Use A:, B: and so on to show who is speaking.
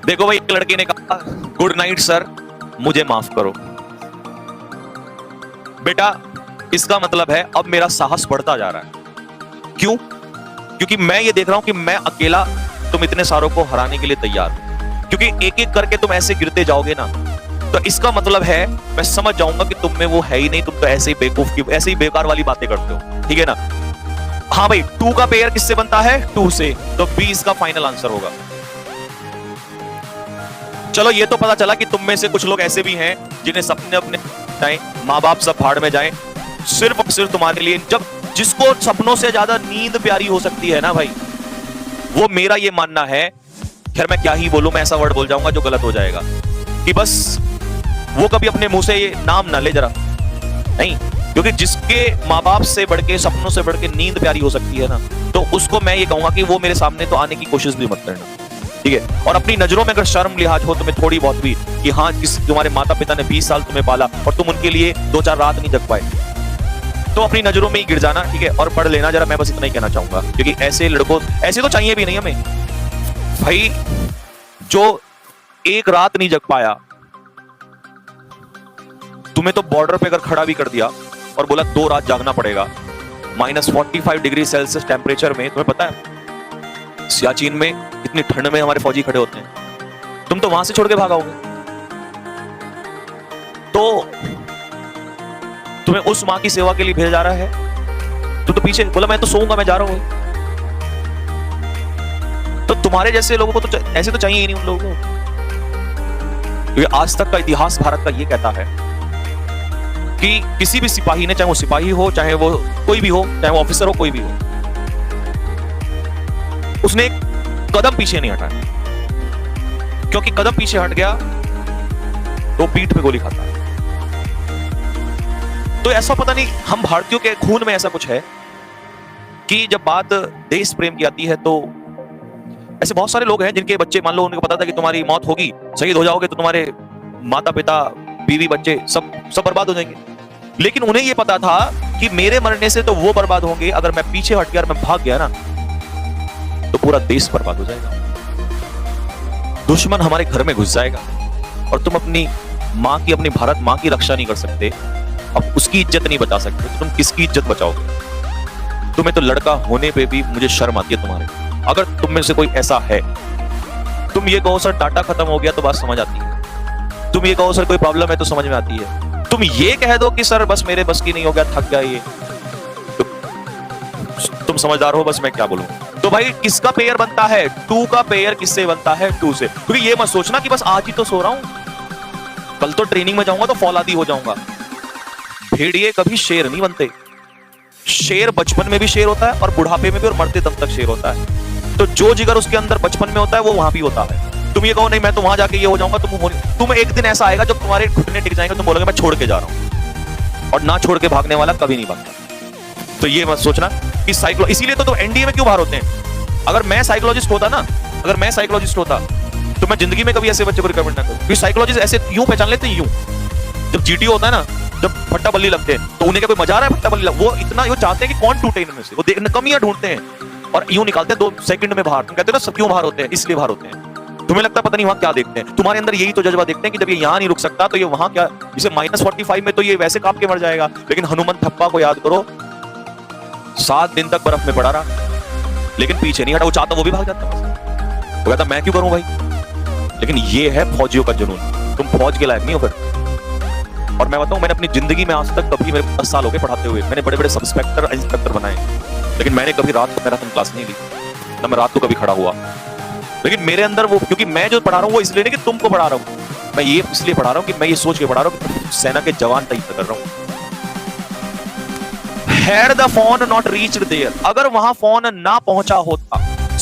A: देखो भाई, एक लड़के ने कहा गुड नाइट सर, मुझे माफ करो। बेटा, इसका मतलब है अब मेरा साहस बढ़ता जा रहा है। क्यों? क्योंकि मैं ये देख रहा हूं कि मैं अकेला तुम इतने सारों को हराने के लिए तैयार हो। क्योंकि एक एक करके तुम ऐसे गिरते जाओगे ना, तो इसका मतलब है मैं समझ जाऊंगा कि तुम में वो है ही नहीं, तुम तो ऐसे ही बेवकूफ की, ऐसे ही बेकार वाली बातें करते हो। ठीक है ना? हाँ भाई, 2 का पेयर किससे बनता है? 2 से। तो B इसका फाइनल आंसर होगा। चलो, ये तो पता चला कि तुम में से कुछ लोग ऐसे भी हैं जिन्हें सपने अपने टाइम माँ बाप सब भाड़ में जाएं, सिर्फ और सिर्फ तुम्हारे लिए। जब जिसको सपनों से ज्यादा नींद प्यारी हो सकती है ना भाई, वो मेरा ये मानना है, खैर मैं क्या ही बोलूं, मैं ऐसा वर्ड बोल जाऊंगा जो गलत हो जाएगा, कि बस वो कभी अपने मुंह से ये नाम ना ले जरा, नहीं। क्योंकि जिसके माँ बाप से बढ़ के, सपनों से बढ़ के नींद प्यारी हो सकती है ना, तो उसको मैं ये कहूंगा कि वो मेरे सामने तो आने की कोशिश भी मत करना। ठीक है? और अपनी नजरों में अगर शर्म लिहाज हो तुम्हें थोड़ी बहुत भी, कि हाँ तुम्हारे माता पिता ने 20 साल तुम्हें पाला और तुम उनके लिए 2-4 रात नहीं जग पाए, तो अपनी नजरों में ही गिर जाना। ठीक है? और पढ़ लेना जरा, मैं बस इतना ही कहना चाहूंगा। क्योंकि ऐसे लड़कों, ऐसे तो चाहिए भी नहीं हमें भाई, जो एक रात नहीं जग पाया, तुम्हें तो बॉर्डर पे अगर खड़ा भी कर दिया और बोला 2 रात जागना पड़ेगा, -45 डिग्री सेल्सियस टेम्परेचर में, तुम्हें पता है सियाचिन में इतनी ठंड में हमारे फौजी खड़े होते हैं, तुम तो वहां से छोड़ के भागाओगे। तो तुम्हें उस मां की सेवा के लिए भेजा जा रहा है, तुम तो पीछे बोला मैं तो सोऊंगा, मैं जा रहा हूं। तो तुम्हारे जैसे लोगों को तो ऐसे तो चाहिए ही नहीं उन लोगों को। क्योंकि आज तक का इतिहास भारत का ये कहता है कि किसी भी सिपाही ने, चाहे वो सिपाही हो, चाहे वो कोई भी हो, चाहे वो ऑफिसर हो, कोई भी हो, उसने एक कदम पीछे नहीं हटाया। क्योंकि कदम पीछे हट गया तो पीठ पे गोली खाता है। तो ऐसा पता नहीं, हम भारतीयों के खून में ऐसा कुछ है कि जब बात देश प्रेम की आती है, तो ऐसे बहुत सारे लोग हैं जिनके बच्चे, मान लो उनको पता था कि तुम्हारी मौत होगी, शहीद हो जाओगे, तो तुम्हारे माता पिता, बीवी, बच्चे सब बर्बाद हो जाएंगे। लेकिन उन्हें यह पता था कि मेरे मरने से तो वो बर्बाद होंगे, अगर मैं पीछे हट गया और मैं भाग गया ना, तो पूरा देश बर्बाद हो जाएगा, दुश्मन हमारे घर में घुस जाएगा, और तुम अपनी मां की, अपनी भारत मां की रक्षा नहीं कर सकते, अब उसकी इज्जत नहीं बचा सकते, तो तुम किसकी इज्जत बचाओगे? तुम्हें तो लड़का होने पे भी मुझे शर्म आती है तुम्हारे। अगर तुम में से कोई ऐसा है, तुम ये कहो सर डाटा खत्म हो गया, तो बात समझ आती है। तुम ये कहो सर कोई प्रॉब्लम है, तो समझ में आती है। तुम ये कह दो कि सर बस मेरे बस की नहीं हो गया, थक गया ये, तो तुम समझदार हो, बस मैं क्या बोलूं। तो भाई किसका पेयर बनता है? 2 का पेयर किससे बनता है? 2 से। क्योंकि ये मत सोचना कि बस आज ही तो सो रहा हूं, कल तो ट्रेनिंग में जाऊंगा तो फौलादी हो जाऊंगा। भेड़िए कभी शेर नहीं बनते। शेर बचपन में भी शेर होता है और बुढ़ापे में भी, और मरते दम तक शेर होता है। तो जो जिगर उसके अंदर बचपन में होता है वो वहां भी होता है। तुम ये कहो नहीं मैं तो वहां जाके ये हो जाऊंगा, तुम एक दिन ऐसा आएगा जब तुम्हारे घुटने टिक जाएंगे, तुम बोलोगे मैं छोड़ के जा रहा हूं। और ना छोड़ के भागने वाला कभी नहीं भागता। तो ये मत सोचना कि इसीलिए तो एनडीए में क्यों बाहर होते हैं। अगर मैं साइकोलॉजिस्ट होता ना, अगर मैं साइकोलॉजिस्ट होता, तो मैं जिंदगी में कभी ऐसे बच्चे को रिकमेंड ना करूं। क्योंकि साइकोलॉजिस्ट ऐसे यूं पहचान लेते हैं, यूं जब जीटीओ होता है ना, जब फट्टा बल्ली लगते हैं, तो उन्हें क्या कोई मजा आ रहा है फट्टा बल्ली वो इतना वो चाहते हैं कि कौन टूटे इनमें से, वो कमियां ढूंढते हैं और यूं निकालते हैं 2 सेकंड में बाहर। तुम कहते हो ना सब क्यों बाहर होते हैं? इसलिए बाहर होते हैं। तुम्हें लगता है पता नहीं वहां क्या देखते हैं, तुम्हारे अंदर यही तो जज्बा देखते हैं कि जब ये यहां नहीं रुक सकता तो ये वहां क्या, जैसे -45 में तो ये वैसे कांप के मर जाएगा। लेकिन हनुमान थप्पा को याद करो, 7 दिन तक बर्फ में पड़ा रहा, लेकिन पीछे नहीं हटा। वो चाहता वो भी भाग जाता, वो कहता मैं क्यों करूं भाई। लेकिन ये है फौजियों का जुनून। तुम फौज के लायक नहीं हो फिर। और मैं बताऊं, मैंने अपनी जिंदगी में आज तक कभी, मेरे 10 साल हो गए पढ़ाते हुए, मैंने बड़े बड़े सब इंस्पेक्टर, इंस्पेक्टर बनाए, लेकिन मैंने कभी रात को मैराथन क्लास नहीं ली, ना मैं रात को कभी खड़ा हुआ। लेकिन मेरे अंदर वो, क्योंकि मैं जो पढ़ा रहा हूं वो इसलिए नहीं कि तुमको पढ़ा रहा हूं, मैं ये इसलिए पढ़ा रहा हूं कि मैं ये सोच के पढ़ा रहा हूं कि सेना के जवान तैयार कर रहा हूं। Had the phone not reached there, अगर वहां फोन ना पहुंचा होता,